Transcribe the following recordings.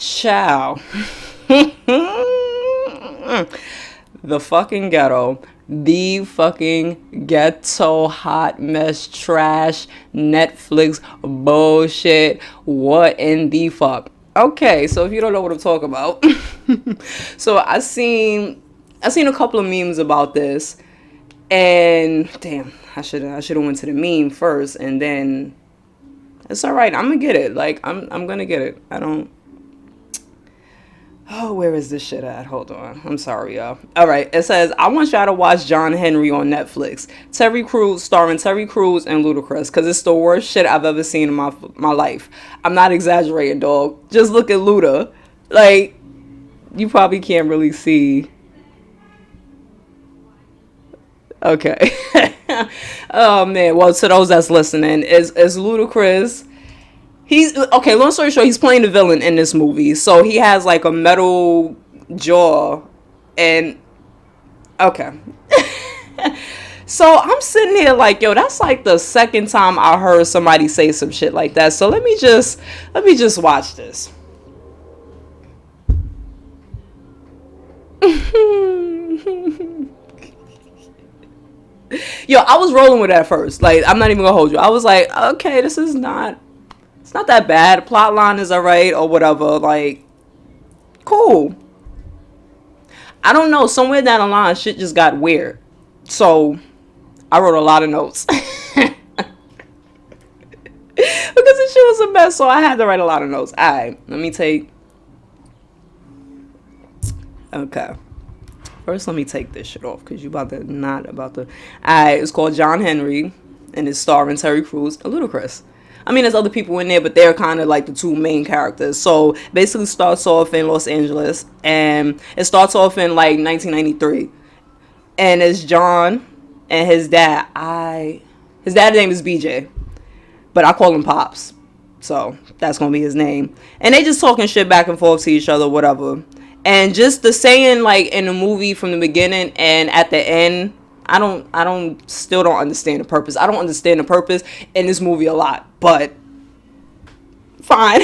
Ciao. The fucking ghetto. The fucking ghetto hot mess trash Netflix bullshit. What in the fuck? Okay, so if you don't know what I'm talking about, so I seen a couple of memes about this, and damn, I should have went to the meme first, and then it's all right. I'm gonna get it. Like I'm gonna get it. I don't. Oh, where is this shit at? Hold on. I'm sorry, y'all. All right. It says, I want y'all to watch John Henry on Netflix. Terry Crews, starring Terry Crews and Ludacris, because it's the worst shit I've ever seen in my life. I'm not exaggerating, dog. Just look at Luda. Like, you probably can't really see. Okay. Oh, man. Well, to those that's listening, is Ludacris. He's okay. Long story short, he's playing the villain in this movie, so he has like a metal jaw, and okay. So I'm sitting here like, yo, that's like the second time I heard somebody say some shit like that. So let me just watch this. Yo, I was rolling with that at first. Like, I'm not even gonna hold you. I was like, okay, this is not. It's not that bad. Plot line is alright or whatever. Like, cool. I don't know. Somewhere down the line, shit just got weird. So, I wrote a lot of notes. Because the shit was a mess, so I had to write a lot of notes. Alright, let me take. Okay. First, let me take this shit off because you about to not about to. Alright, it's called John Henry, and it's starring Terry Crews and Ludacris. I mean, there's other people in there, but they're kind of like the two main characters. So basically, starts off in Los Angeles, and it starts off in like 1993, and it's John and his dad. His dad's name is BJ, but I call him Pops, so that's gonna be his name. And they just talking shit back and forth to each other, whatever. And just the saying like in the movie from the beginning and at the end, still don't understand the purpose. I don't understand the purpose in this movie a lot, but fine.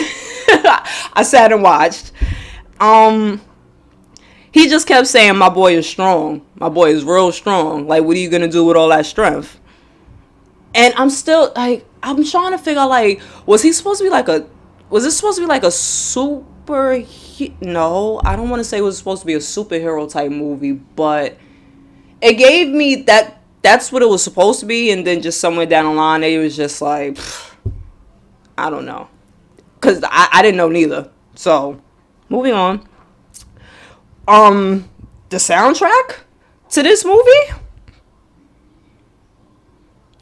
I sat and watched. He just kept saying, my boy is strong. My boy is real strong. Like, what are you going to do with all that strength? And I'm still, like, I'm trying to figure out, like, was this supposed to be like a super, no, I don't want to say it was supposed to be a superhero type movie, but it gave me that's what it was supposed to be, and then just somewhere down the line it was just like, I don't know, because I didn't know neither. So moving on. The soundtrack to this movie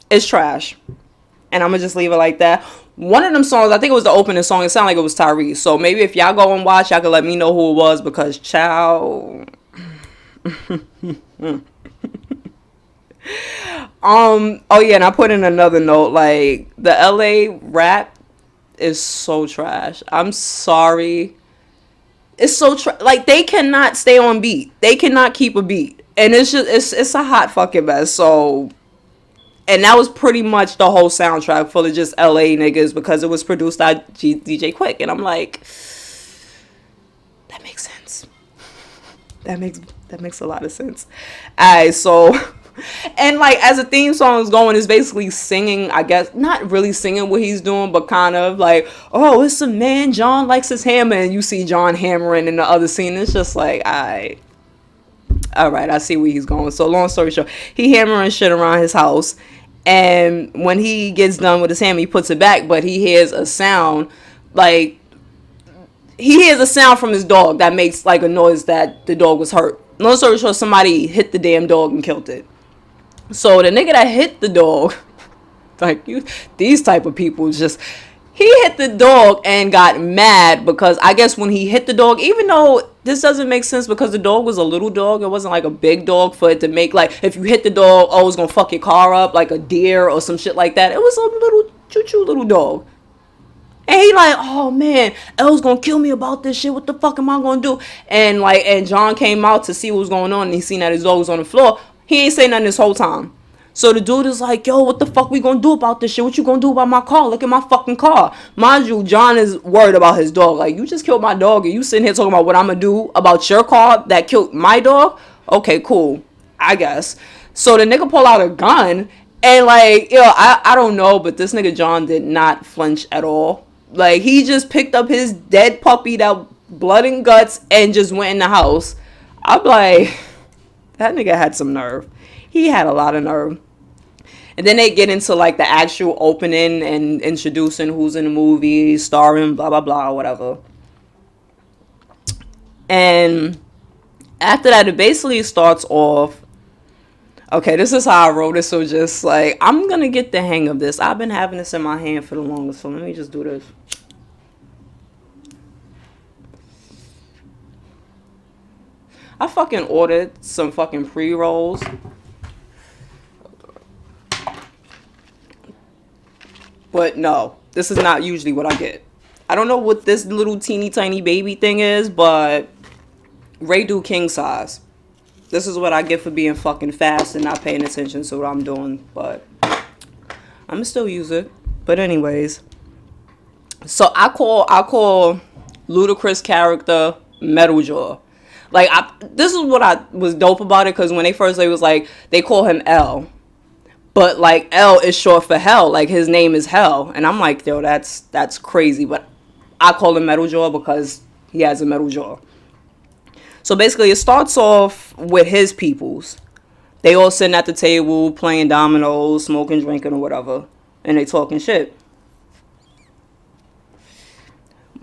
is trash, and I'm gonna just leave it like that. One of them songs, I think it was the opening song, it sounded like it was Tyrese, so maybe if y'all go and watch, y'all can let me know who it was, because child. Oh yeah, and I put in another note, like, the LA rap is so trash. I'm sorry. It's so like, they cannot stay on beat. They cannot keep a beat. And it's a hot fucking mess. So, and that was pretty much the whole soundtrack full of just LA niggas, because it was produced by DJ Quick, and I'm like, that makes sense. That makes a lot of sense. Alright, so, and like, as the theme song is going, it's basically singing, I guess, not really singing what he's doing, but kind of like, oh, it's a man, John likes his hammer, and you see John hammering in the other scene. It's just like, alright, I see where he's going. So long story short, he hammering shit around his house, and when he gets done with his hammer, he puts it back, but he hears a sound, like, he hears a sound from his dog that makes like a noise that the dog was hurt. Long story short, somebody hit the damn dog and killed it. So the nigga that hit the dog, like, these type of people just, he hit the dog and got mad because I guess when he hit the dog, even though this doesn't make sense because the dog was a little dog, it wasn't like a big dog for it to make, like, if you hit the dog, oh, it's gonna fuck your car up, like a deer or some shit like that. It was a little choo-choo little dog. And he like, oh man, L's gonna kill me about this shit. What the fuck am I gonna do? And John came out to see what was going on, and he seen that his dog was on the floor. He ain't say nothing this whole time. So the dude is like, yo, what the fuck we gonna do about this shit? What you gonna do about my car? Look at my fucking car. Mind you, John is worried about his dog. Like, you just killed my dog and you sitting here talking about what I'm gonna do about your car that killed my dog? Okay, cool. I guess. So the nigga pull out a gun and like, yo, I don't know, but this nigga John did not flinch at all. Like, he just picked up his dead puppy that blood and guts and just went in the house. I'm like, that nigga had some nerve. He had a lot of nerve. And then they get into like the actual opening and introducing who's in the movie, starring, blah, blah, blah, whatever. And after that, it basically starts off. Okay, this is how I wrote it. So just like, I'm going to get the hang of this. I've been having this in my hand for the longest. So let me just do this. I fucking ordered some fucking pre-rolls. But no, this is not usually what I get. I don't know what this little teeny tiny baby thing is, but Ray do king size. This is what I get for being fucking fast and not paying attention to what I'm doing. But I'm still use it. But anyways, so I call Ludacris character Metal Jaw. Like, this is what I was dope about it, because when they first, they was like, they call him L. But like, L is short for hell. Like, his name is Hell. And I'm like, yo, that's crazy. But I call him Metal Jaw because he has a metal jaw. So basically, it starts off with his peoples. They all sitting at the table, playing dominoes, smoking, drinking, or whatever. And they talking shit.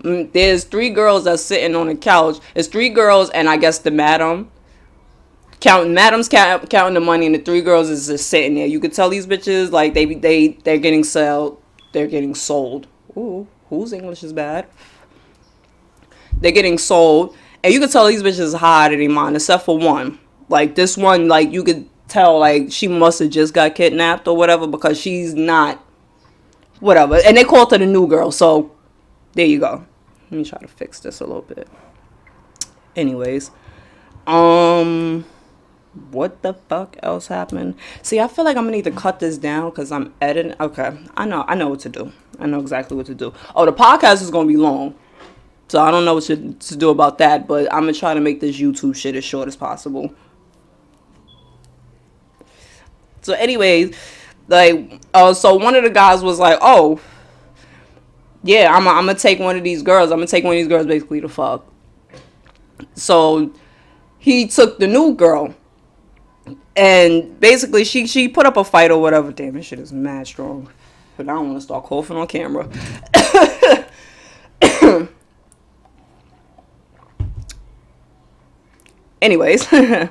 There's 3 girls that's sitting on the couch. It's 3 girls and I guess the madam. Madam's counting the money, and the 3 girls is just sitting there. You could tell these bitches like they're getting sold. They're getting sold. Ooh, whose English is bad? They're getting sold, and you could tell these bitches high out of their mind, except for one. Like, this one, like, you could tell like she must have just got kidnapped or whatever, because she's not whatever. And they called her the new girl, so there you go. Let me try to fix this a little bit. Anyways, what the fuck else happened? See, I feel like I'm gonna need to cut this down because I'm editing. Okay, I know what to do. I know exactly what to do. Oh, the podcast is gonna be long, so I don't know what to do about that. But I'm gonna try to make this YouTube shit as short as possible. So, anyways, like, so one of the guys was like, "Oh, yeah, I'm gonna take one of these girls. I'm gonna take one of these girls basically to fuck." So he took the new girl. And basically, she put up a fight or whatever. Damn, this shit is mad strong. But I don't want to start coughing on camera. Anyways. Yeah,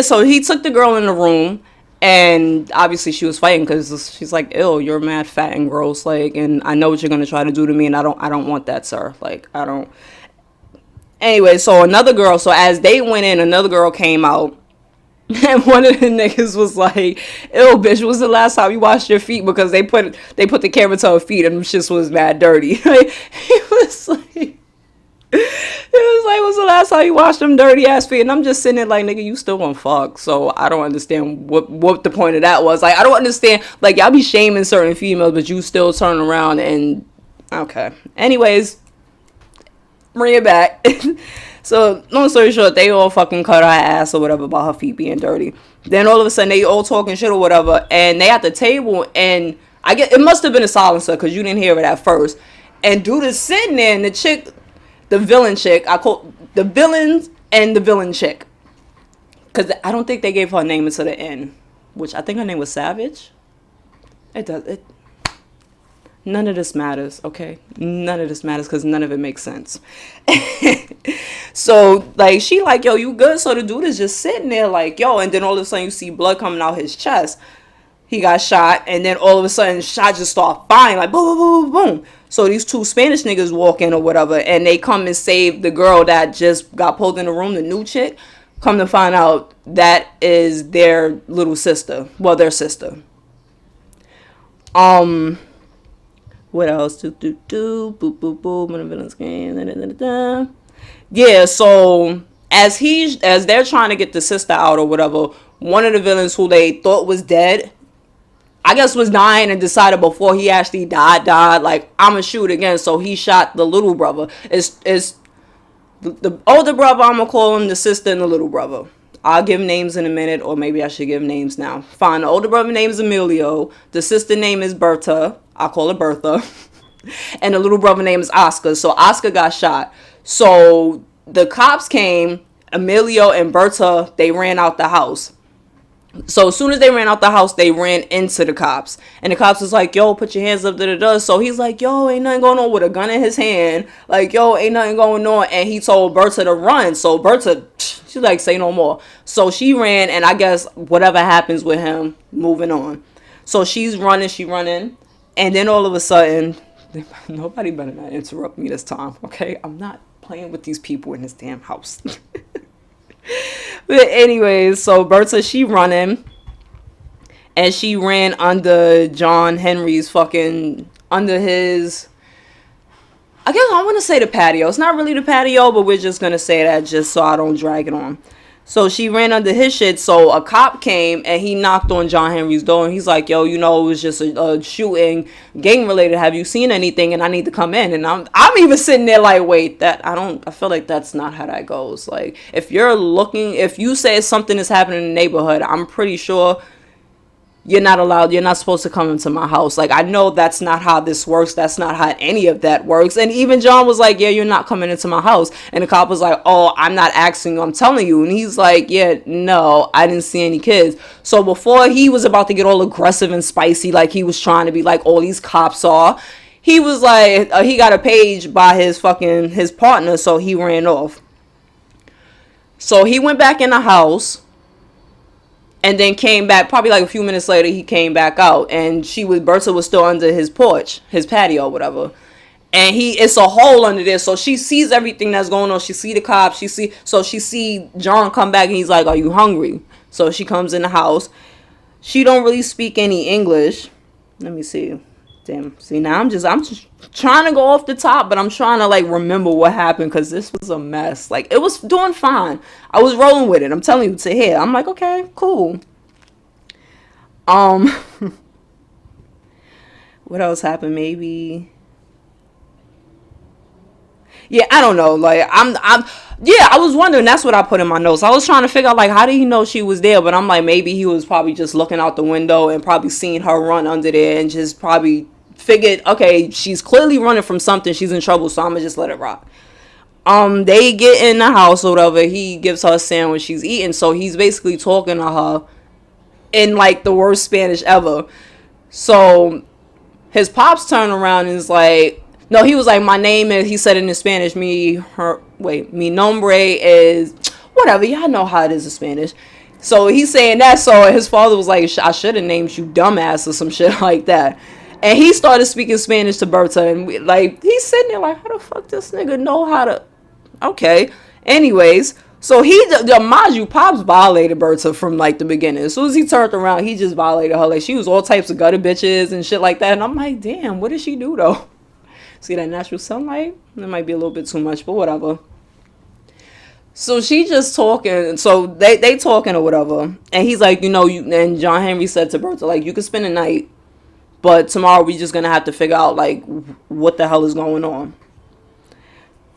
so he took the girl in the room. And obviously she was fighting because she's like, ew, you're mad fat and gross. Like, and I know what you're going to try to do to me. And I don't want that, sir. Like, I don't. Anyway, so another girl, so as they went in, another girl came out. And one of the niggas was like, ew, bitch, when's the last time you washed your feet? Because they put the camera to her feet and shit was mad dirty. Like, he was like, when's the last time you washed them dirty ass feet? And I'm just sitting there like, nigga, you still gonna fuck. So I don't understand what the point of that was. Like, I don't understand. Like, y'all be shaming certain females, but you still turn around and, okay. Anyways, bring it back. So, long story short, they all fucking cut her ass or whatever about her feet being dirty. Then all of a sudden, they all talking shit or whatever, and they at the table, and I get it must have been a silencer because you didn't hear it at first. And dude is sitting there, and the chick, the villain chick, I call the villains and the villain chick, because I don't think they gave her name until the end, which I think her name was Savage. None of this matters, okay? None of this matters because none of it makes sense. So, like, she like, yo, you good? So the dude is just sitting there like, yo, and then all of a sudden you see blood coming out his chest. He got shot, and then all of a sudden shots just start firing, like, boom, boom, boom, boom. So these 2 Spanish niggas walk in or whatever, and they come and save the girl that just got pulled in the room, the new chick. Come to find out that is their little sister. Well, their sister. What else? Boop, boop, boop. When the villain's game. Yeah, so as they're trying to get the sister out or whatever, one of the villains who they thought was dead, I guess was dying, and decided before he actually died, like, I'ma shoot again. So he shot the little brother. It's the older brother, I'm gonna call him, the sister, and the little brother. I'll give names in a minute, or maybe I should give names now. Fine, the older brother name is Emilio. The sister name is Berta. I'll call her Bertha. And the little brother name is Oscar. So Oscar got shot. So the cops came. Emilio and Berta, they ran out the house. So as soon as they ran out the house, they ran into the cops. And the cops was like, yo, put your hands up, da-da-da. So he's like, yo, ain't nothing going on, with a gun in his hand. Like, yo, ain't nothing going on. And he told Berta to run. So Berta, she's like, say no more. So she ran, and I guess whatever happens with him, moving on. So she's running. And then all of a sudden, nobody better not interrupt me this time, okay? I'm not playing with these people in this damn house. But anyways, so Berta, she running, and she ran under John Henry's under his, I guess I want to say the patio. It's not really the patio, but we're just going to say that just so I don't drag it on. So she ran under his shit. So a cop came and he knocked on John Henry's door, and he's like, yo, it was just a shooting, gang related. Have you seen anything? And I need to come in. And I'm even sitting there like, wait, I feel like that's not how that goes. Like, if you say something is happening in the neighborhood, I'm pretty sure you're not supposed to come into my house. Like, I know that's not how this works. That's not how any of that works. And even John was like, yeah, you're not coming into my house. And the cop was like, oh, I'm not asking you, I'm telling you. And he's like, yeah, no, I didn't see any kids. So before he was about to get all aggressive and spicy, like he was trying to be like all these cops are, he was like, he got a page by his partner, so he ran off. So he went back in the house, and then came back. Probably like a few minutes later, he came back out, and Berta was still under his porch, his patio, whatever. And it's a hole under there, so she sees everything that's going on. She see the cops. She see John come back, and he's like, "Are you hungry?" So she comes in the house. She don't really speak any English. Let me see. Damn. See, now I'm just trying to go off the top, but I'm trying to like remember what happened, because this was a mess. Like, it was doing fine. I was rolling with it. I'm telling you, to here. I'm like, okay, cool. What else happened? Maybe. Yeah, I don't know. Like, yeah, I was wondering. That's what I put in my notes. I was trying to figure out, like, how did he know she was there? But I'm like, maybe he was probably just looking out the window and probably seen her run under there and just probably figured, okay, she's clearly running from something. She's in trouble, so I'm gonna just let it rock. They get in the house or whatever. He gives her a sandwich. She's eating, so he's basically talking to her in like the worst Spanish ever. So his pops turn around and is like, no, he was like, my name is, he said it in Spanish, mi nombre is, whatever, y'all know how it is in Spanish. So he's saying that, so his father was like, I should have named you dumbass or some shit like that. And he started speaking Spanish to Berta, and he's sitting there like, how the fuck this nigga know how to, okay. Anyways, so mind you, Pops violated Berta from like the beginning. As soon as he turned around, he just violated her. Like, she was all types of gutter bitches and shit like that. And I'm like, damn, what did she do though? See that natural sunlight? That might be a little bit too much, but whatever. So she just talking. So they talking or whatever. And he's like, and John Henry said to Berta, like, you can spend the night, but tomorrow we just gonna have to figure out like what the hell is going on.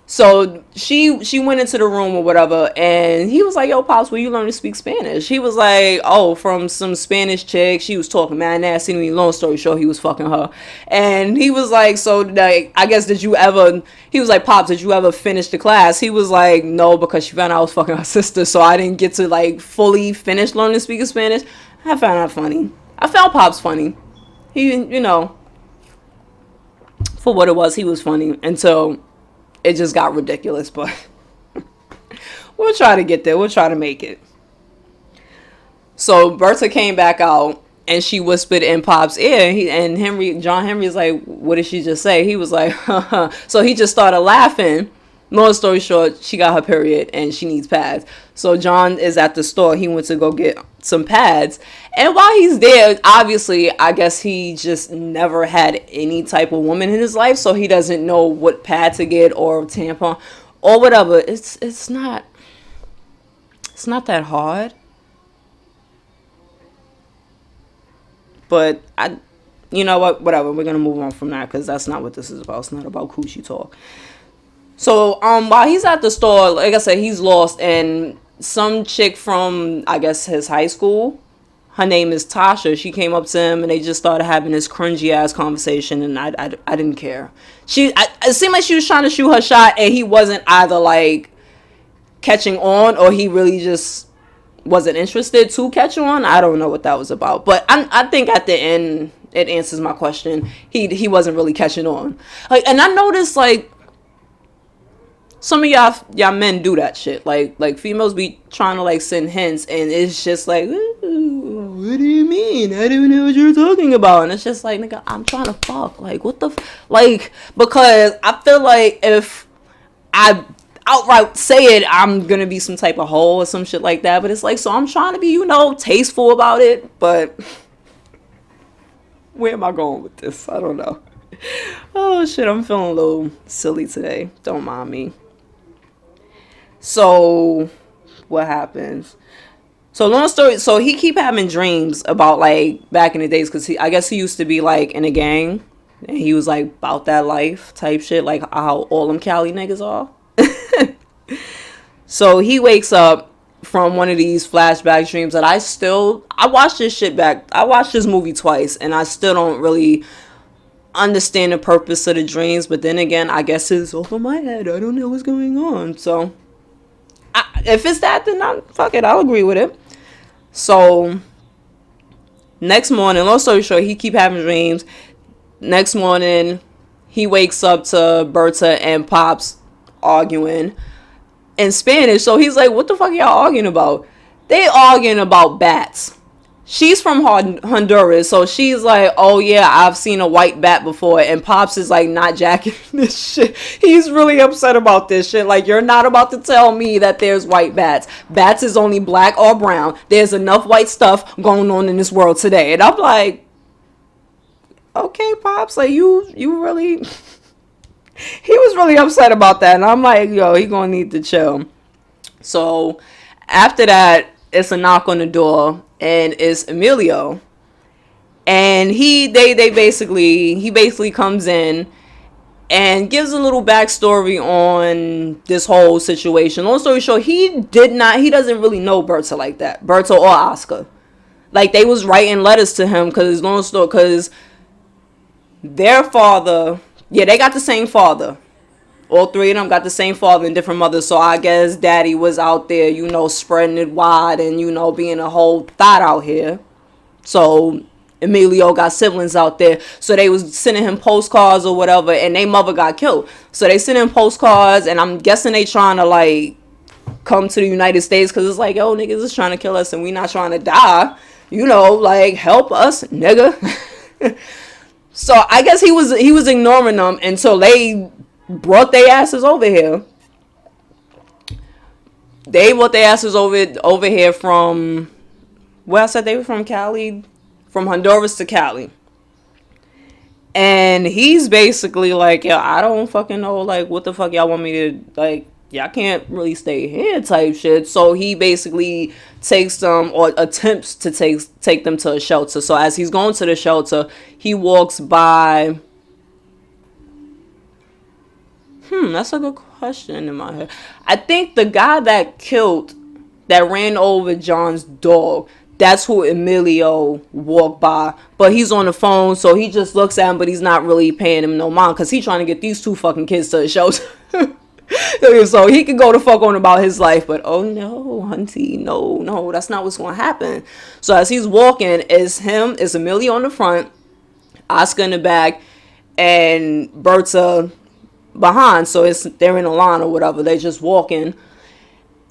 So she went into the room or whatever, and he was like, yo, Pops, where you learn to speak Spanish? He was like, oh, from some Spanish chick. She was talking mad nasty to me. Long story short, he was fucking her. And he was like, so, like, I guess, he was like, Pops, did you ever finish the class? He was like, no, because she found out I was fucking her sister, so I didn't get to, like, fully finish learning to speak Spanish. I found that funny. I found Pops funny. He, for what it was, he was funny until it just got ridiculous, but we'll try to get there. We'll try to make it. So Berta came back out, and she whispered in Pop's ear, and John Henry's like, what did she just say? He was like, haha. So he just started laughing. Long story short, she got her period and she needs pads. So John is at the store. He went to go get some pads. And while he's there, obviously, I guess he just never had any type of woman in his life. So he doesn't know what pad to get or tampon or whatever. It's not that hard. But you know what? Whatever. We're gonna move on from that because that's not what this is about. It's not about coochie talk. So while he's at the store, like I said, he's lost, and some chick from I guess his high school, her name is Tasha. She came up to him and they just started having this cringy ass conversation, and I didn't care. It seemed like she was trying to shoot her shot, and he wasn't either like catching on or he really just wasn't interested to catch on. I don't know what that was about, but I think at the end it answers my question. He wasn't really catching on. Like, and I noticed like some of y'all men do that shit. Like females be trying to like send hints, and it's just like, ooh, what do you mean? I don't know what you're talking about. And it's just like, nigga, I'm trying to fuck. Like, what the like, because I feel like if I outright say it, I'm gonna be some type of hoe or some shit like that. But it's like, so I'm trying to be, tasteful about it. But where am I going with this? I don't know. Oh shit, I'm feeling a little silly today. Don't mind me. So what happens? So long story, so he keep having dreams about like back in the days, because I guess he used to be like in a gang, and he was like about that life type shit, like how all them Cali niggas are. So he wakes up from one of these flashback dreams that I watched this shit back. I watched this movie twice, and I still don't really understand the purpose of the dreams. But then again, I guess it's over my head. I don't know what's going on. So if it's that, then fuck it, I'll agree with it. So next morning, long story short, he keep having dreams. Next morning, he wakes up to Berta and Pops arguing in Spanish. So he's like, what the fuck are y'all arguing about? They arguing about bats. She's from Honduras, so she's like, oh yeah, I've seen a white bat before. And Pops is like not jacking this shit. He's really upset about this shit. Like, you're not about to tell me that there's white bats. Bats is only black or brown. There's enough white stuff going on in this world today. And I'm like, okay, Pops, like you really... He was really upset about that. And I'm like, yo, he gonna need to chill. So after that, it's a knock on the door, and it's Emilio. And he basically comes in and gives a little backstory on this whole situation. Long story short, he doesn't really know Berta like that. Berta or Oscar. Like, they was writing letters to him because their father, yeah, they got the same father. All three of them got the same father and different mothers. So I guess daddy was out there, spreading it wide and, being a whole thought out here. So Emilio got siblings out there. So they was sending him postcards or whatever, and their mother got killed. So they sent him postcards, and I'm guessing they trying to, like, come to the United States, because it's like, yo, niggas is trying to kill us and we not trying to die. Like, help us, nigga. So I guess he was ignoring them until they brought their asses over here. They brought their asses over here from, well, I said they were from Cali, from Honduras to Cali. And he's basically like, yeah, I don't fucking know, like, what the fuck y'all want me to, like, y'all can't really stay here type shit. So he basically takes them, or attempts to take them to a shelter. So as he's going to the shelter, he walks by... that's a good question in my head. I think the guy that ran over John's dog, that's who Emilio walked by. But he's on the phone, so he just looks at him, but he's not really paying him no mind, because he's trying to get these two fucking kids to the shelter. So he could go to fuck on about his life, but oh no, hunty, no, that's not what's going to happen. So as he's walking, it's Emilio on the front, Oscar in the back, and Berta behind. So they're in a line or whatever. They just walking,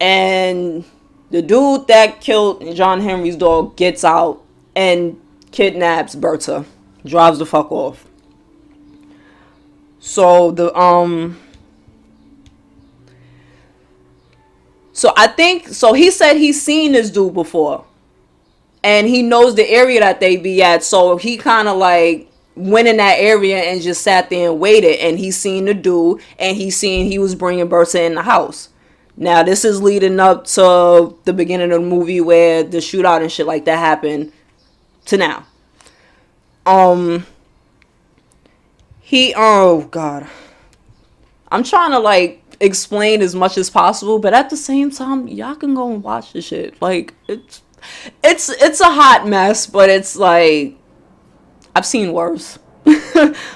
and the dude that killed John Henry's dog gets out and kidnaps Berta, drives the fuck off. So so I think, so he said he's seen this dude before, and he knows the area that they be at. So he kind of like went in that area and just sat there and waited, and he seen the dude, and he was bringing Berta in the house. Now this is leading up to the beginning of the movie where the shootout and shit like that happened to now. Um, oh god, I'm trying to like explain as much as possible, but at the same time, y'all can go and watch the shit. Like it's a hot mess, but it's like I've seen worse.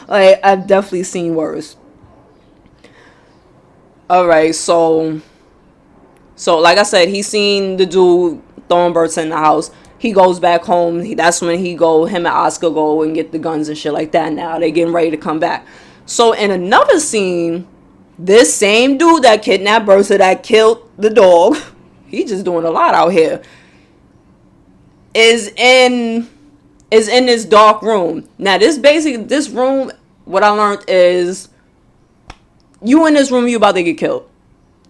Like I've definitely seen worse. All right, so like I said, he seen the dude throwing Bertha in the house. He goes back home. That's when him and Oscar go and get the guns and shit like that. Now they getting ready to come back. So in another scene, this same dude that kidnapped Bertha, that killed the dog, he just doing a lot out here, is in this dark room. Now this room, what I learned is, you in this room, you about to get killed.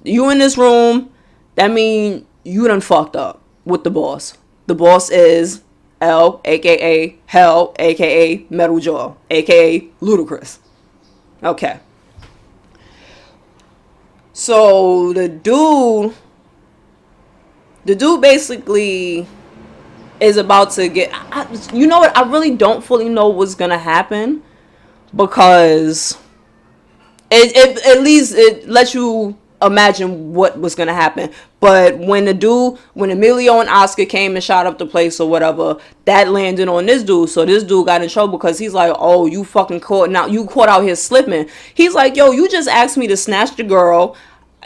You in this room, that mean you done fucked up with the boss. The boss is L, aka Hell, aka Metal Jaw, aka Ludacris. Okay. So the dude basically is about to get. You know what? I really don't fully know what's gonna happen, because it at least it lets you imagine what was gonna happen. But when Emilio and Oscar came and shot up the place or whatever, that landed on this dude. So this dude got in trouble because he's like, oh, you fucking caught out here slipping. He's like, yo, you just asked me to snatch the girl.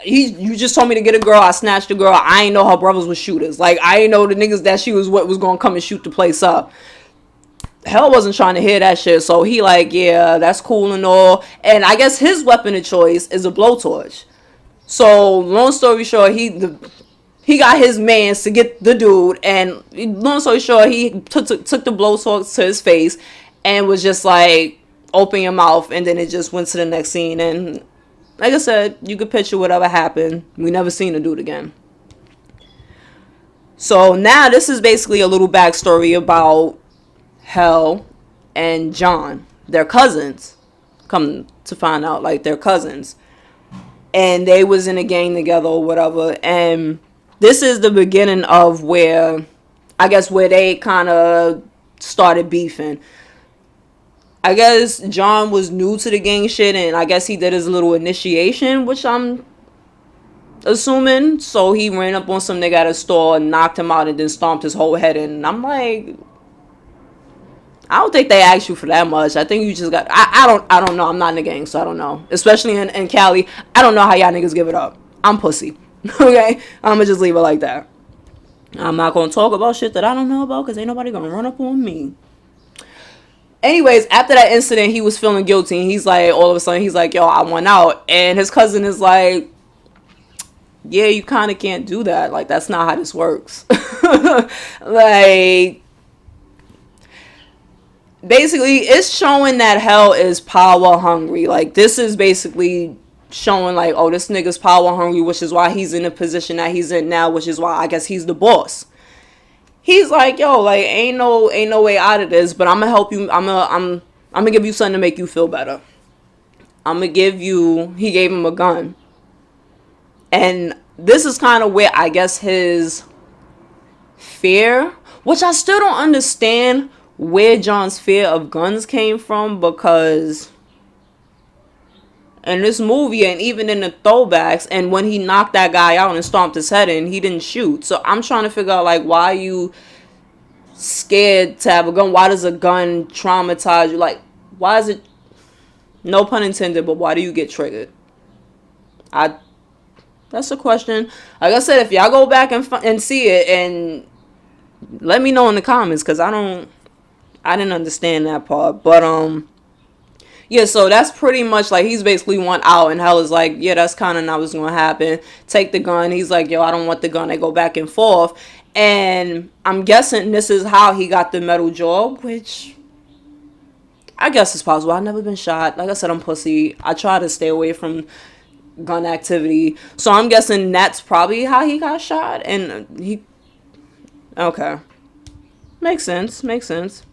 You just told me to get a girl. I snatched the girl. I ain't know her brothers was shooters. Like, I ain't know the niggas that she was what was gonna come and shoot the place up. Hell wasn't trying to hear that shit. So he like, yeah, that's cool and all. And I guess his weapon of choice is a blowtorch. So long story short, he got his mans to get the dude, and long story short, he took the blowtorch to his face and was just like, open your mouth, and then it just went to the next scene. And like I said, you could picture whatever happened. We never seen the dude again. So now this is basically a little backstory about Hell and John. They're cousins. Come to find out, like, they're cousins. And they was in a gang together or whatever. And this is the beginning of where they kind of started beefing. I guess John was new to the gang shit, and I guess he did his little initiation, which I'm assuming. So he ran up on some nigga at a store and knocked him out and then stomped his whole head in. And I'm like, I don't think they asked you for that much. I think you just got. I don't know. I'm not in the gang, so I don't know. Especially in Cali, I don't know how y'all niggas give it up. I'm pussy. Okay, I'ma just leave it like that. I'm not gonna talk about shit that I don't know about, because ain't nobody gonna run up on me. Anyways, after that incident, he was feeling guilty, and he's like, all of a sudden, he's like, yo, I went out. And his cousin is like, yeah, you kind of can't do that. Like, that's not how this works. Like, basically, it's showing that Hell is power hungry. Like, this is basically showing, like, oh, this nigga's power hungry, which is why he's in the position that he's in now, which is why I guess he's the boss. He's like, yo, like, ain't no way out of this, but I'm gonna help you. I'm gonna give you something to make you feel better. He gave him a gun. And this is kind of where I guess his fear, which I still don't understand where John's fear of guns came from, because in this movie and even in the throwbacks, and when he knocked that guy out and stomped his head in, he didn't shoot. So I'm trying to figure out, like, why are you scared to have a gun? Why does a gun traumatize you? Like, why is it, no pun intended, but why do you get triggered? That's a question. Like I said, if y'all go back and see it, and let me know in the comments, because I didn't understand that part. But yeah, so that's pretty much, like, he's basically went out, and Hell is like, yeah, that's kind of not what's going to happen. Take the gun. He's like, yo, I don't want the gun. They go back and forth. And I'm guessing this is how he got the metal jaw, which I guess is possible. I've never been shot. Like I said, I'm pussy. I try to stay away from gun activity. So I'm guessing that's probably how he got shot. And okay. Makes sense.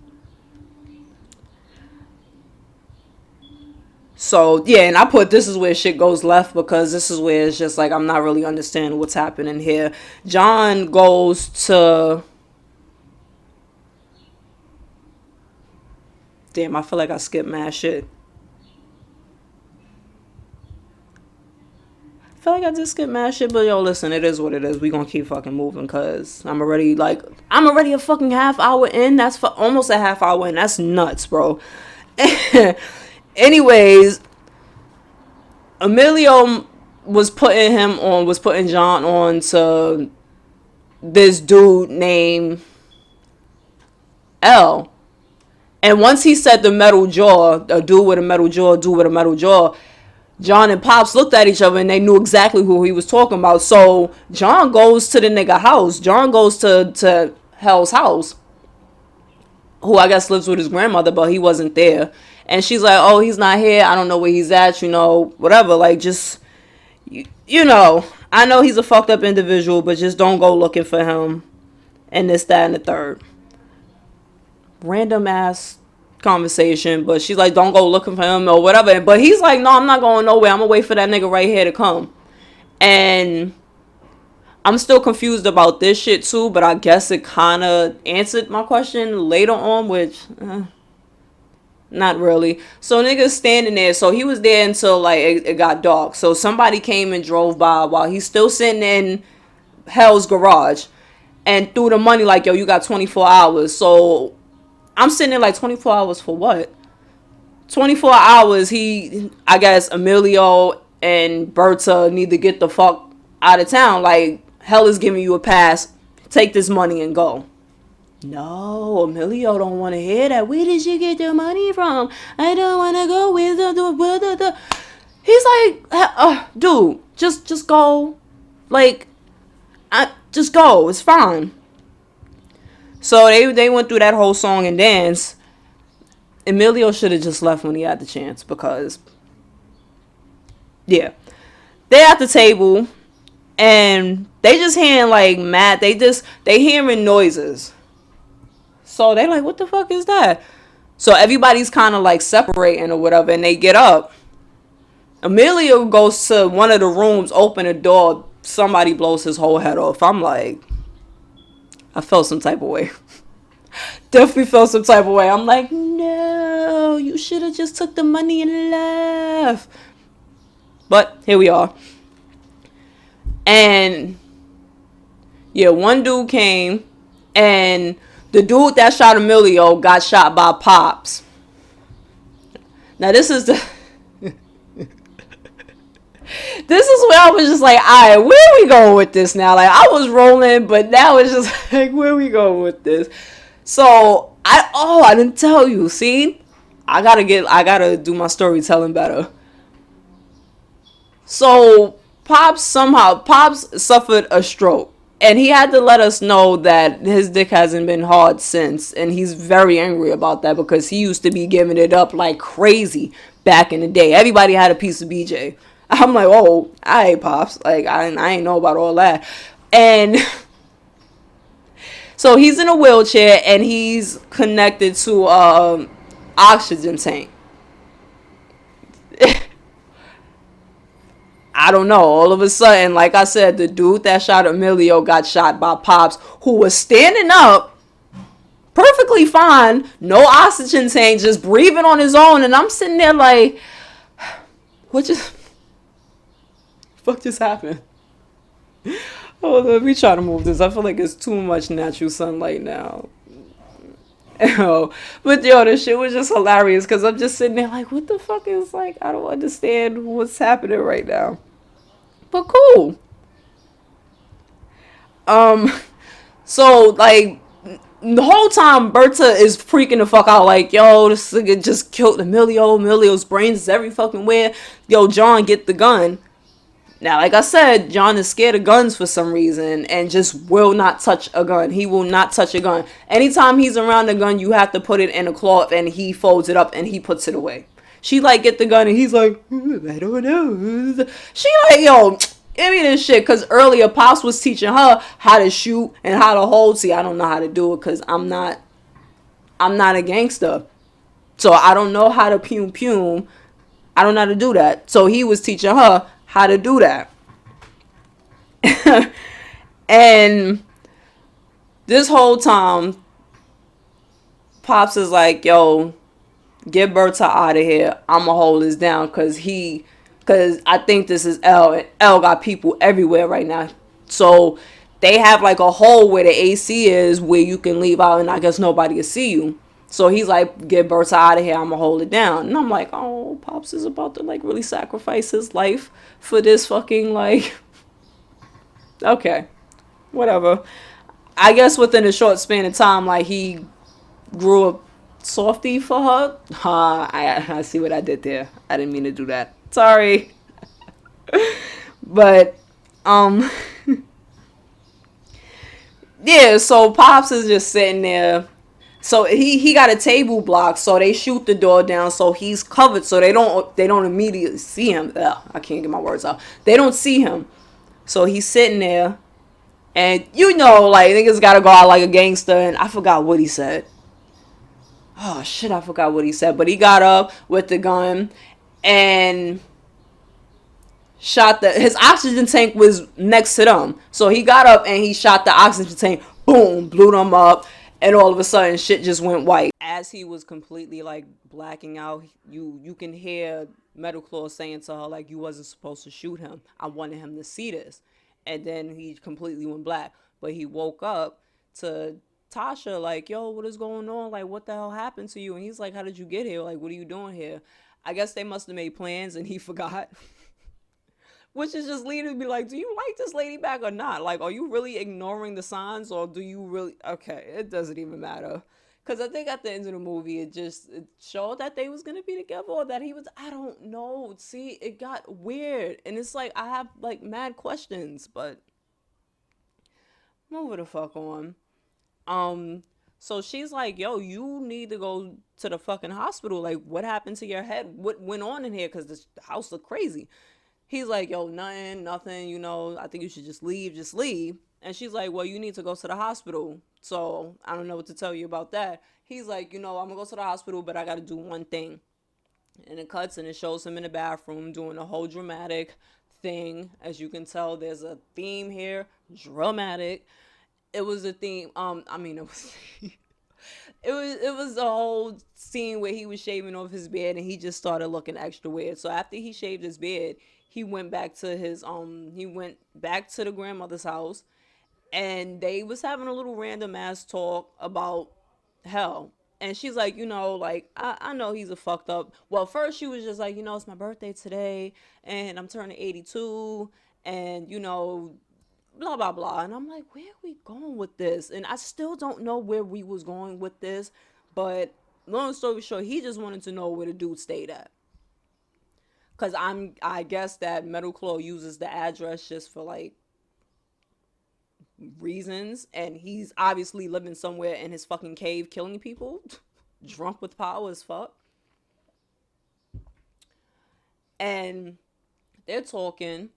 So, yeah, and I put this is where shit goes left, because this is where it's just like, I'm not really understanding what's happening here. John goes to Damn, I feel like I skipped mad shit. I feel like I just skipped mad shit, but yo, listen, it is what it is. We gonna keep fucking moving, cause I'm already a fucking half hour in. That's for almost a half hour in. That's nuts, bro. Anyways, Emilio was putting John on to this dude named L. And once he said the metal jaw, a dude with a metal jaw, dude with a metal jaw, John and Pops looked at each other and they knew exactly who he was talking about. So John goes to the nigga house. John goes to Hell's house, who I guess lives with his grandmother, but he wasn't there. And she's like, oh, he's not here. I don't know where he's at, whatever. Like, just, I know he's a fucked up individual, but just don't go looking for him and this, that, and the third. Random ass conversation, but she's like, don't go looking for him or whatever. But he's like, no, I'm not going nowhere. I'm gonna wait for that nigga right here to come. And I'm still confused about this shit too, but I guess it kind of answered my question later on, which not really. So nigga's standing there. So he was there until like it got dark. So somebody came and drove by while he's still sitting in Hell's garage and threw the money like, yo, you got 24 hours. So I'm sitting there like, 24 hours for what? 24 hours, I guess Emilio and Berta need to get the fuck out of town. Like, Hell is giving you a pass. Take this money and go. No, Emilio don't want to hear that. Where did you get the money from? I don't want to go with the. He's like, dude, just go. Like, just go. It's fine. So they went through that whole song and dance. Emilio should have just left when he had the chance because, yeah. They're at the table and they just hearing like mad, they hearing noises. So they like, what the fuck is that? So everybody's kind of like separating or whatever and they get up. Emilio goes to one of the rooms, open the door, somebody blows his whole head off. I'm like, I felt some type of way. Definitely felt some type of way. I'm like, no, you should have just took the money and left. But here we are. And yeah, one dude came and the dude that shot Emilio got shot by Pops. Now this is where I was just like, alright, where are we going with this now? Like, I was rolling, but now it's just like, where are we going with this? So, I didn't tell you. See? I gotta do my storytelling better. So, Pops suffered a stroke. And he had to let us know that his dick hasn't been hard since. And he's very angry about that because he used to be giving it up like crazy back in the day. Everybody had a piece of BJ. I'm like, oh, alright, Pops. Like, I ain't know about all that. And so he's in a wheelchair and he's connected to oxygen tank. I don't know. All of a sudden, like I said, the dude that shot Emilio got shot by Pops, who was standing up, perfectly fine, no oxygen tank, just breathing on his own. And I'm sitting there like, what just happened? Oh, let me try to move this. I feel like it's too much natural sunlight now. Oh, but yo, this shit was just hilarious because I'm just sitting there like, what the fuck is like, I don't understand what's happening right now. But cool. So like the whole time Berta is freaking the fuck out like, yo, this nigga just killed Emilio. Emilio's brains is every fucking where. Yo, John, get the gun. Now, like I said, John is scared of guns for some reason and just will not touch a gun. He will not touch a gun. Anytime he's around a gun, you have to put it in a cloth and he folds it up and he puts it away. She like, get the gun and he's like, I don't know. She like, yo, give me this shit. Because earlier, Pops was teaching her how to shoot and how to hold. See, I don't know how to do it because I'm not a gangster. So I don't know how to pew. I don't know how to do that. So he was teaching her how to do that. And this whole time, Pops is like, yo, Get Berta out of here. I'ma hold this down cause I think this is L, and L got people everywhere right now. So they have like a hole where the AC is where you can leave out and I guess nobody will see you. So he's like, get Berta out of here, I'ma hold it down. And I'm like, oh, Pops is about to like really sacrifice his life for this fucking like okay. Whatever. I guess within a short span of time, like he grew up softy for her. I see what I did there. I didn't mean to do that. Sorry. But um yeah, so Pops is just sitting there. So he got a table block, so they shoot the door down, so he's covered, so they don't immediately see him. Ugh, I can't get my words out. They don't see him, so he's sitting there, and like niggas gotta go out like a gangster, and I forgot what he said. Oh shit, I forgot what he said, but he got up with the gun and shot his oxygen tank was next to them. So he got up and he shot the oxygen tank, boom, blew them up, and all of a sudden shit just went white. As he was completely like blacking out, you can hear Metal Claw saying to her like, you wasn't supposed to shoot him. I wanted him to see this. And then he completely went black. But he woke up to Tasha like, yo, what is going on? Like, what the hell happened to you? And he's like, how did you get here? Like, what are you doing here? I guess they must have made plans and he forgot. Which is just leading to be like, do you like this lady back or not? Like, are you really ignoring the signs or do you really? Okay, it doesn't even matter. Because I think at the end of the movie, it showed that they was going to be together or that he was, I don't know. See, it got weird. And it's like, I have like mad questions, but move the fuck on. Um, so she's like, yo, you need to go to the fucking hospital. Like, what happened to your head? What went on in here? Because this house looked crazy. He's like, yo, nothing, I think you should just leave, just leave. And she's like, well, you need to go to the hospital. So I don't know what to tell you about that. He's like, I'm gonna go to the hospital, but I gotta do one thing. And it cuts and it shows him in the bathroom doing a whole dramatic thing. As you can tell, there's a theme here, dramatic. It was a theme. I mean, it was. It was a whole scene where he was shaving off his beard and he just started looking extra weird. So after he shaved his beard, he went back to the grandmother's house and they was having a little random ass talk about hell. And she's like, like I know he's a fucked up. Well, first she was just like, it's my birthday today and I'm turning 82 and blah blah blah. And I'm like, where are we going with this? And I still don't know where we was going with this, but long story short, he just wanted to know where the dude stayed at. Cause I guess that Metal Claw uses the address just for like reasons, and he's obviously living somewhere in his fucking cave killing people, drunk with power as fuck. And they're talking,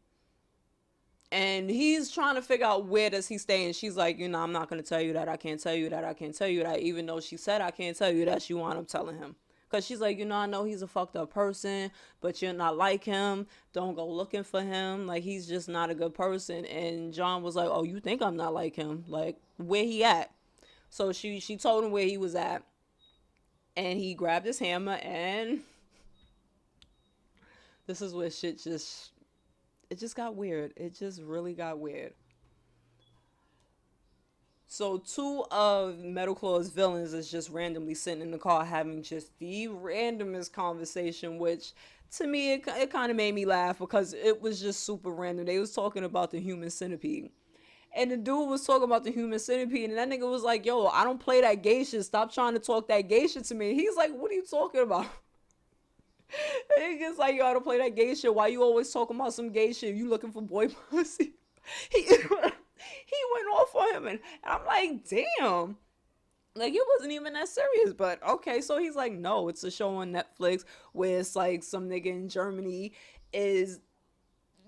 and he's trying to figure out where does he stay, and she's like, I'm not gonna tell you that. I can't tell you that. I can't tell you that. Even though she said I can't tell you that, she wound up telling him. Because she's like, I know he's a fucked up person, but you're not like him. Don't go looking for him. Like, he's just not a good person. And John was like, oh, you think I'm not like him? Like, where he at? So she told him where he was at. And he grabbed his hammer, and this is where it just got weird. It just really got weird. So two of Metal Claw's villains is just randomly sitting in the car having just the randomest conversation, which to me it kind of made me laugh because it was just super random. They was talking about the human centipede. And the dude was talking about the human centipede, and that nigga was like, yo, I don't play that gay shit. Stop trying to talk that gay shit to me. He's like, what are you talking about? Nigga's like, yo, I don't play that gay shit. Why you always talking about some gay shit? You looking for boy pussy? He he went off on him, and I'm like, damn. Like, it wasn't even that serious, but okay. So he's like, no, it's a show on Netflix where it's like some nigga in Germany is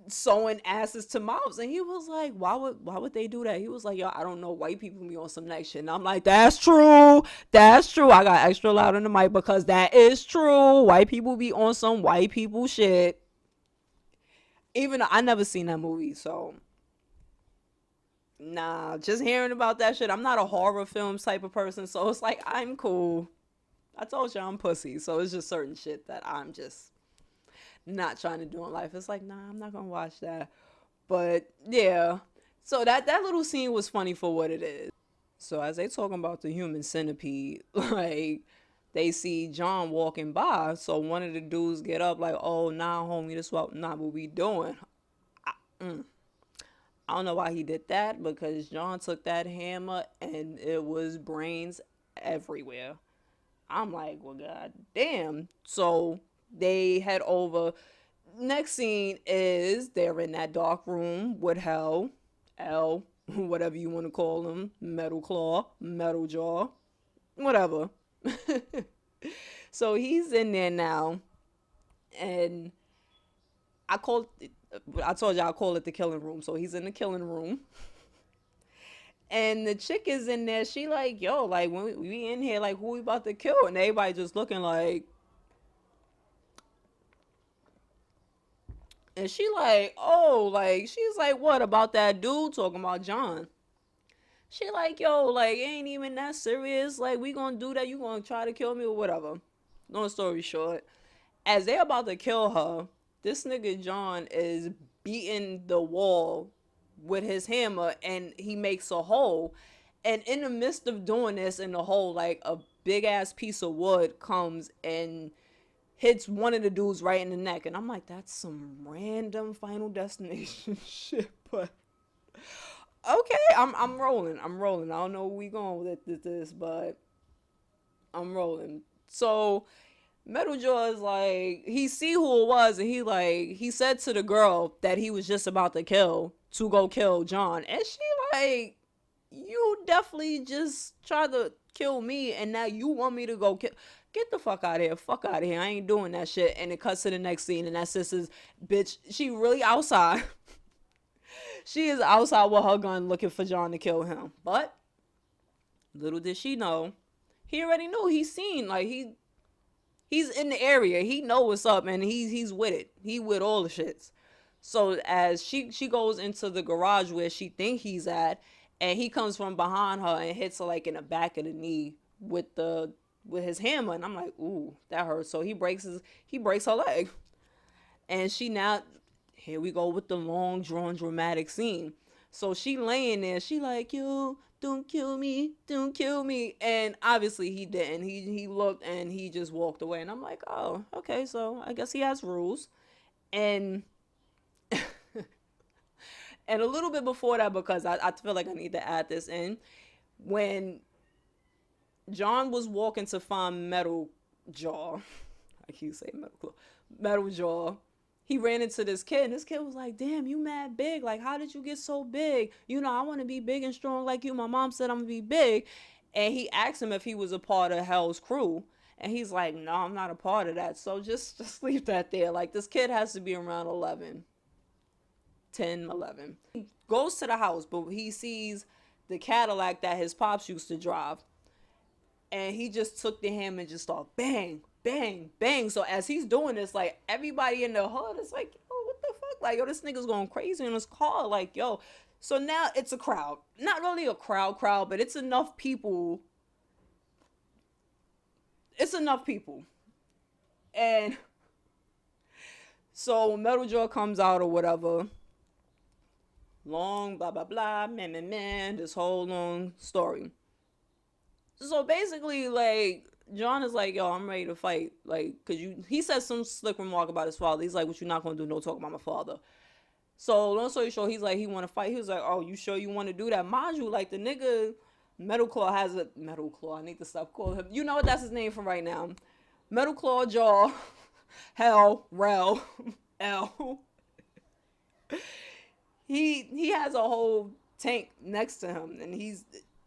sewing asses to mouths, and he was like, why would they do that? He was like, yo, I don't know, white people be on some next shit. And I'm like, that's true. I got extra loud in the mic because that is true. White people be on some white people shit. Even though I never seen that movie, so nah, just hearing about that shit. I'm not a horror film type of person, so it's like, I'm cool. I told you I'm pussy, so it's just certain shit that I'm just not trying to do in life. It's like, nah, I'm not gonna watch that. But yeah, so that little scene was funny for what it is. So as they talking about the human centipede, like they see John walking by, so one of the dudes get up like, "Oh, nah, homie, this what not what we doing." I don't know why he did that because John took that hammer and it was brains everywhere. I'm like, well, god damn. So they head over. Next scene is they're in that dark room with Hell, L, whatever you want to call him, Metal Claw, Metal Jaw, whatever. So he's in there now, and I told you I call it the killing room. So he's in the killing room, and the chick is in there. She like, yo, like when we in here, like who we about to kill? And everybody just looking like, and she like, oh, like she's like, what about that dude talking about John? She like, yo, like it ain't even that serious. Like we gonna do that. You gonna try to kill me or whatever. Long story short, as they about to kill her, this nigga John is beating the wall with his hammer, and he makes a hole. And in the midst of doing this in the hole, like a big ass piece of wood comes and hits one of the dudes right in the neck. And I'm like, that's some random Final Destination shit, but okay, I'm rolling. I'm rolling. I don't know where we going with this, but I'm rolling. So Metal Jaw is like, he see who it was, and he said to the girl that he was just about to go kill John, and she like, you definitely just tried to kill me, and now you want me to go kill. Get the fuck out of here. I ain't doing that shit. And it cuts to the next scene, and that sister's bitch. She really outside. She is outside with her gun looking for John to kill him. But little did she know, he already knew. He's seen, like he's in the area. He know what's up, and he's with it. He with all the shits. So as she goes into the garage where she think he's at, and he comes from behind her and hits her like in the back of the knee with his hammer, and I'm like, ooh, that hurts. So he breaks her leg, and she now, here we go with the long drawn dramatic scene. So she laying there, she like, yo, don't kill me, don't kill me. And obviously he didn't. He looked and he just walked away. And I'm like, oh, okay, so I guess he has rules. And and a little bit before that, because I feel like I need to add this in, when John was walking to find Metal Jaw, I keep saying Metal Claw, Metal Jaw, he ran into this kid, and this kid was like, damn, you mad big. Like, how did you get so big? You know, I want to be big and strong like you. My mom said I'm going to be big. And he asked him if he was a part of Hell's crew. And he's like, no, I'm not a part of that. So just leave that there. Like, this kid has to be around 11, 10, 11. He goes to the house, but he sees the Cadillac that his pops used to drive. And he just took the hammer and just started bang, bang, bang. So as he's doing this, like everybody in the hood is like, yo, what the fuck? Like, yo, this nigga's going crazy in his car. Like, yo. So now it's a crowd. Not really a crowd, but it's enough people. It's enough people. And so Metal Jaw comes out or whatever. Long, blah, blah, blah, man, this whole long story. So basically, like, John is like, yo, I'm ready to fight. Like, cause he says some slick remark about his father. He's like, what you not gonna do? No talk about my father. So long story short, he's like, he want to fight. He was like, oh, you sure you want to do that? Mind you, like the nigga, Metal Claw has a Metal Claw. I need to stop calling him. You know what? That's his name from right now. Metal Claw Jaw, Hell, Rel, L. He has a whole tank next to him, and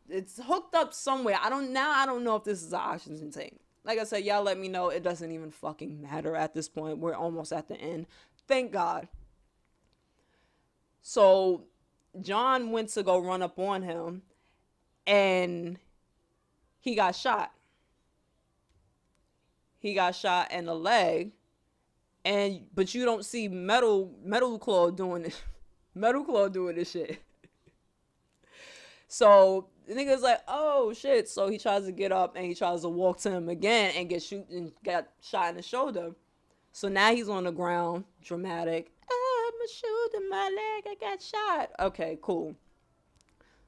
it's hooked up somewhere. I don't know if this is an oxygen tank. Like I said, y'all let me know. It doesn't even fucking matter at this point. We're almost at the end. Thank God. So John went to go run up on him, and he got shot. He got shot in the leg, but you don't see Metal Claw doing this. Metal Claw doing this shit. So The nigga's like, oh shit. So he tries to get up and he tries to walk to him again and got shot in the shoulder. So now he's on the ground, dramatic. I'm a shoot in my leg. I got shot. Okay, cool.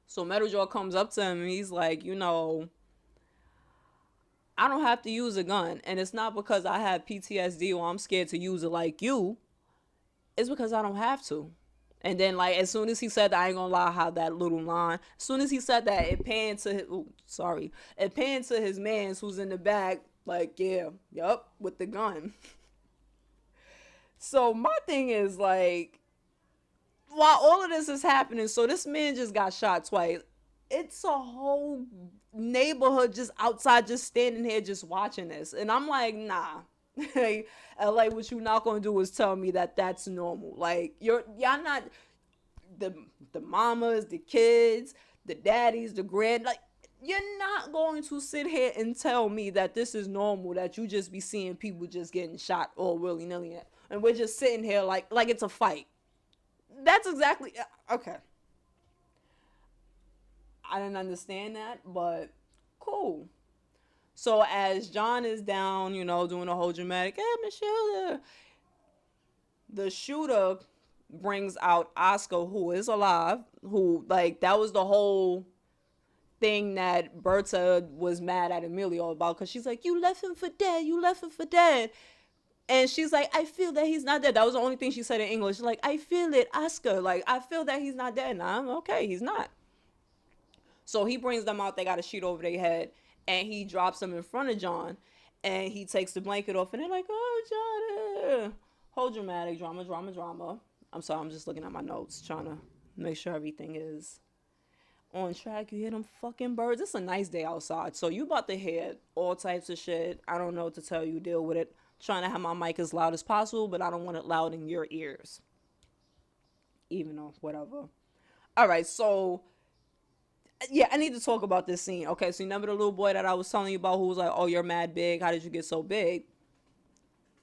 So Metal Jaw comes up to him and he's like, I don't have to use a gun, and it's not because I have PTSD or I'm scared to use it like you. It's because I don't have to. And then, like, as soon as he said that, I ain't gonna lie, how that little line. As soon as he said that, it panned to his, ooh, sorry, it panned to his man's who's in the back, like, yeah, yup, with the gun. So my thing is like, while all of this is happening, so this man just got shot twice. It's a whole neighborhood just outside, just standing here, just watching this, and I'm like, nah. Like, what you not gonna do is tell me that that's normal. Like, y'all not the mamas, the kids, the daddies, the grand, like, you're not going to sit here and tell me that this is normal, that you just be seeing people just getting shot all willy nilly, and we're just sitting here like it's a fight. That's exactly okay. I didn't understand that, but cool. So as John is down, doing a whole dramatic, Michelle, the shooter brings out Oscar, who is alive, who, like, that was the whole thing that Berta was mad at Emilio about, because she's like, you left him for dead, you left him for dead. And she's like, I feel that he's not dead. That was the only thing she said in English. Like, I feel it, Oscar. Like, I feel that he's not dead. Now I'm okay, he's not. So he brings them out. They got a sheet over their head, and he drops them in front of John, and he takes the blanket off, and they're like, "Oh, John!" Whole dramatic drama, drama, drama. I'm sorry, I'm just looking at my notes, trying to make sure everything is on track. You hear them fucking birds. It's a nice day outside, so you about to hear all types of shit. I don't know what to tell you. Deal with it. Trying to have my mic as loud as possible, but I don't want it loud in your ears. Even though, whatever. All right, so yeah, I need to talk about this scene. Okay, so you remember the little boy that I was telling you about, who was like, "Oh, you're mad big. How did you get so big?"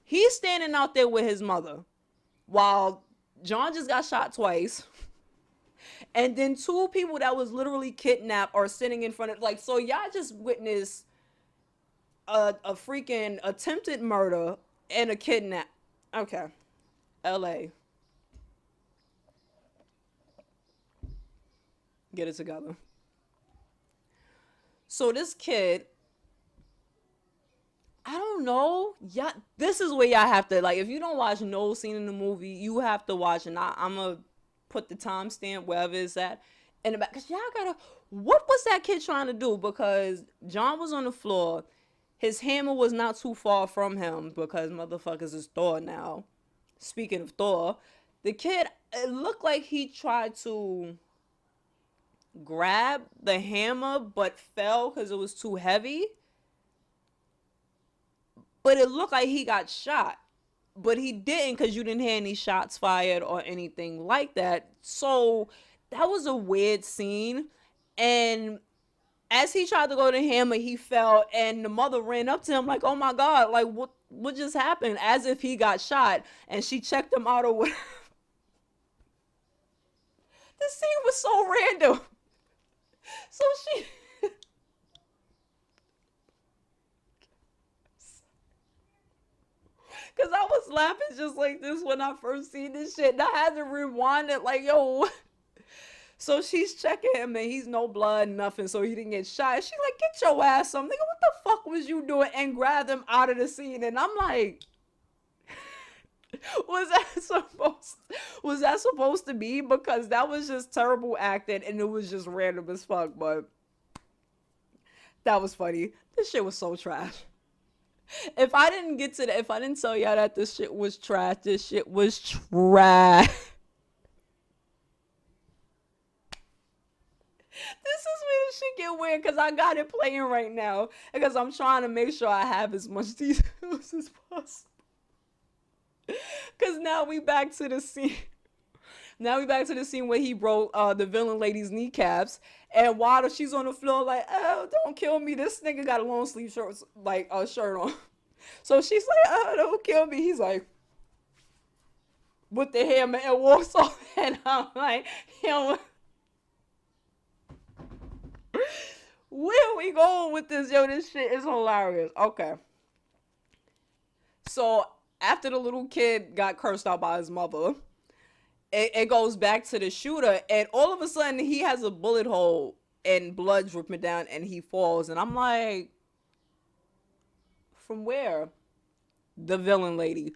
He's standing out there with his mother while John just got shot twice. And then two people that was literally kidnapped are sitting in front of, like, so y'all just witnessed a freaking attempted murder and a kidnap. Okay. LA. Get it together. So this kid, I don't know. Yeah, this is where y'all have to, like, if you don't watch no scene in the movie, you have to watch, and I'm gonna put the timestamp wherever it's at in the back, cause y'all gotta. What was that kid trying to do? Because John was on the floor, his hammer was not too far from him, because motherfuckers is Thor now. Speaking of Thor, the kid, it looked like he tried to grab the hammer but fell because it was too heavy. But it looked like he got shot. But he didn't, because you didn't hear any shots fired or anything like that. So that was a weird scene. And as he tried to go to hammer, he fell, and the mother ran up to him like, "Oh my God, like what just happened?" As if he got shot, and she checked him out or whatever. The scene was so random. So she, cause I was laughing just like this when I first seen this shit. And I had to rewind it like, yo. So she's checking him and he's no blood, nothing, so he didn't get shot. She like, get your ass up. Nigga, what the fuck was you doing? And grabbed him out of the scene. And I'm like, was that supposed was that supposed to be? Because that was just terrible acting and it was just random as fuck, but that was funny. This shit was so trash. If I didn't tell y'all that this shit was trash, this shit was trash. This is where the shit get weird, because I got it playing right now because I'm trying to make sure I have as much details as possible. Because now we back to the scene. Now we back to the scene where he broke the villain lady's kneecaps, and while she's on the floor like, "Oh, don't kill me," this nigga got a long sleeve shirt, like a shirt on. So she's like, "Oh, don't kill me." He's like, with the hammer, and walks off, and I'm like, yo. Where are we going with this? Yo, this shit is hilarious. Okay. So after the little kid got cursed out by his mother, it goes back to the shooter, and all of a sudden he has a bullet hole and blood dripping down, and he falls. And I'm like, from where? The villain lady.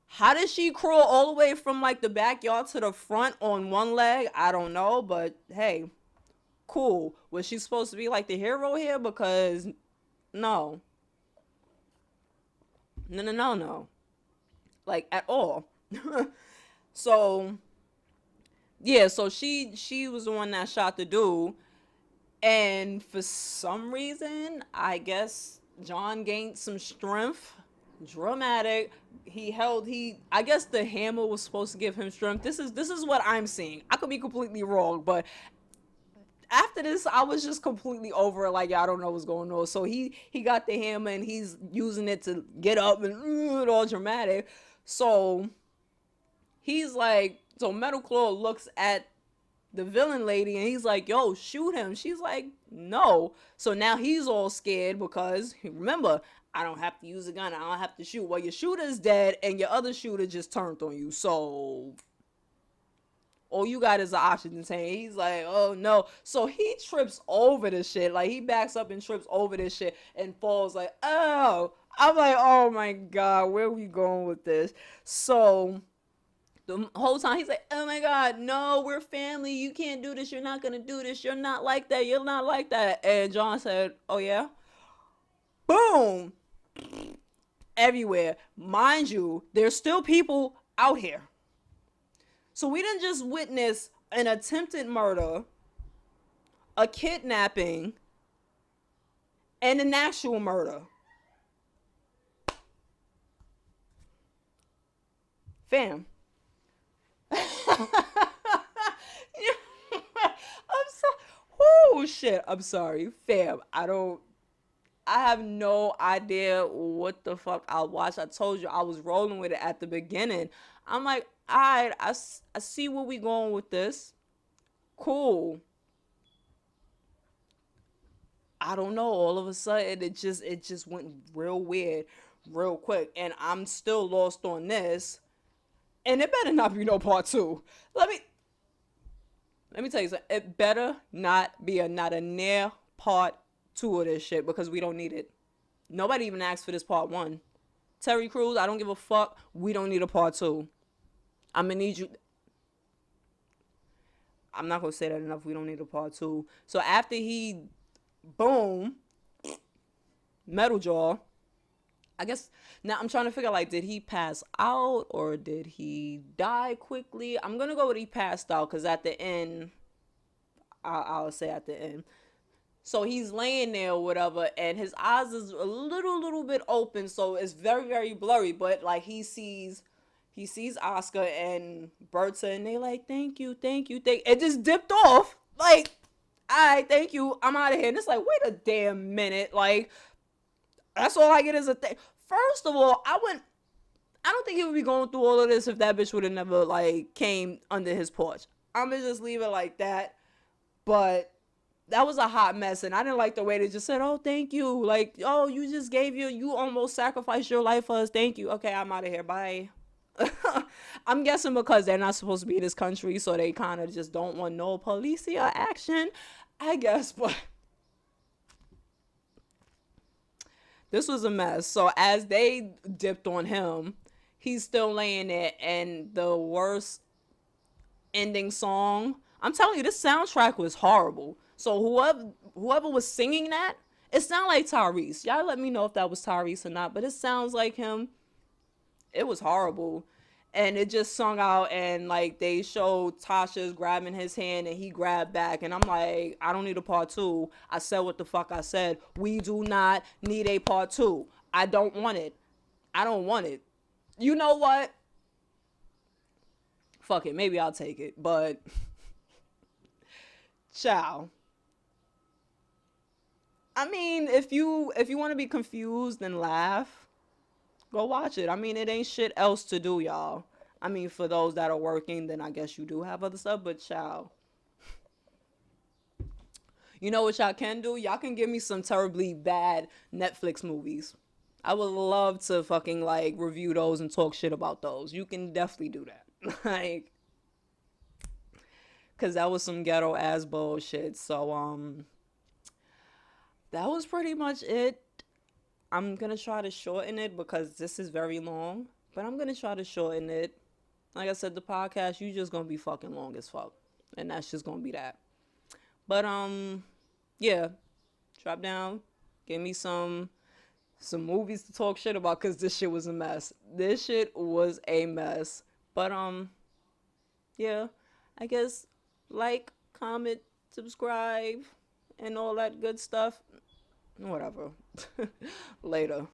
How did she crawl all the way from like the backyard to the front on one leg? I don't know, but hey, cool. Was she supposed to be like the hero here? Because no, no, no, no, no, like at all. So yeah, so she was the one that shot the dude, and for some reason, I guess John gained some strength. Dramatic. He I guess the hammer was supposed to give him strength. This is what I'm seeing. I could be completely wrong, but after this I was just completely over it. Like, yeah, I don't know what's going on. So he got the hammer and he's using it to get up and all dramatic. So he's like, so Metal Claw looks at the villain lady and he's like, yo, shoot him. She's like, no. So now he's all scared because remember, I don't have to use a gun, I don't have to shoot. Well, your shooter's dead and your other shooter just turned on you. So all you got is an oxygen tank. He's like, oh no. So he trips over this shit. Like, he backs up and trips over this shit and falls. Like, oh. I'm like, oh my god, where are we going with this? So the whole time he's like, oh my god, no, we're family, you can't do this, you're not gonna do this, you're not like that, you're not like that. And John said, oh yeah. Boom. Everywhere. Mind you, there's still people out here. So we didn't just witness an attempted murder, a kidnapping, and an actual murder. Fam. I'm so, whoo, shit. I'm sorry, fam. I have no idea what the fuck I'll watch. I told you I was rolling with it at the beginning. I'm like, alright, I see where we going with this. Cool. I don't know. All of a sudden, it just went real weird, real quick, and I'm still lost on this. And it better not be no part two. Let me let me tell you something. It better not be not a near part two of this shit because we don't need it. Nobody even asked for this part one. Terry Crews, I don't give a fuck. We don't need a part two. I'm gonna need you. I'm not gonna say that enough. We don't need a part two. So after he, boom, Metal Jaw. I guess now I'm trying to figure, like, did he pass out or did he die quickly? I'm gonna go with he passed out because at the end, I'll say at the end. So he's laying there or whatever, and his eyes is a little bit open, so it's very very blurry. But like he sees Oscar and Berta, and they like, thank you, thank you, thank. It just dipped off. Like, all right, thank you, I'm out of here. And it's like, wait a damn minute, like that's all I get is a thing. First of all, I wouldn't. I don't think he would be going through all of this if that bitch would have never like came under his porch. I'm gonna just leave it like that. But that was a hot mess, and I didn't like the way they just said, "Oh, thank you." Like, "Oh, you just gave you almost sacrificed your life for us. Thank you." Okay, I'm out of here. Bye. I'm guessing because they're not supposed to be in this country, so they kind of just don't want no police action. I guess, but this was a mess. So as they dipped on him, he's still laying there, and the worst ending song. I'm telling you, this soundtrack was horrible. So whoever was singing that, it sounded like Tyrese. Y'all let me know if that was Tyrese or not, but it sounds like him. It was horrible. And it just sung out, and like they showed Tasha's grabbing his hand and he grabbed back, and I'm like, I don't need a part two. I said what the fuck I said. We do not need a part two. I don't want it. I don't want it. You know what? Fuck it. Maybe I'll take it. But ciao. I mean, if you want to be confused and laugh, go watch it. I mean, it ain't shit else to do, y'all. I mean, for those that are working, then I guess you do have other stuff, but ciao. You know what y'all can do? Y'all can give me some terribly bad Netflix movies. I would love to fucking like review those and talk shit about those. You can definitely do that. Like, cause that was some ghetto ass bullshit. So that was pretty much it. I'm gonna try to shorten it because this is very long. But I'm gonna try to shorten it. Like I said, the podcast you just gonna be fucking long as fuck, and that's just gonna be that. But yeah, drop down, give me some movies to talk shit about because this shit was a mess. This shit was a mess. But yeah, I guess like, comment, subscribe, and all that good stuff. Whatever. Later.